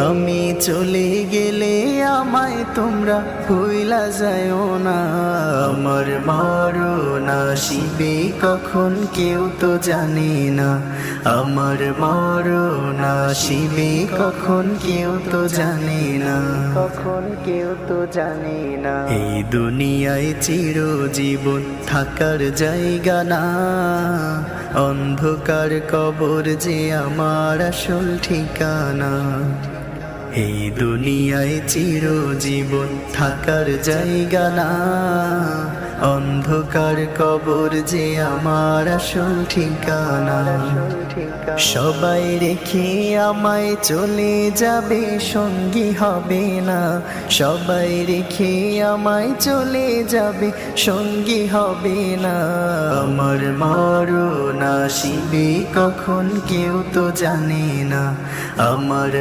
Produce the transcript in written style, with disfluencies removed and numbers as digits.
আমি চলে গেলে আমায় তোমরা ভুইলা যায়ও না। আমার মরণ আসিবে কখন কেউ তো জানে না। আমার মরণ আসিবে কখন কেউ তো জানে না। কখন কেউ তো জানে না। এই দুনিয়ায় চিরজীবন থাকার জায়গা না। অন্ধকার কবর যে আমার আসল ঠিকানা। এই দুনিয়ায় চিরজীবন থাকার জায়গা না। অন্ধকার কবর যে আমার আসল ঠিকানা। সবাই রেখে আমায় চলে যাবে, সঙ্গী হবে না। সবাই রেখে আমায় চলে যাবে, সঙ্গী হবে না। আমার মরণ আসিবে কখন কেউ তো জানে না। আমার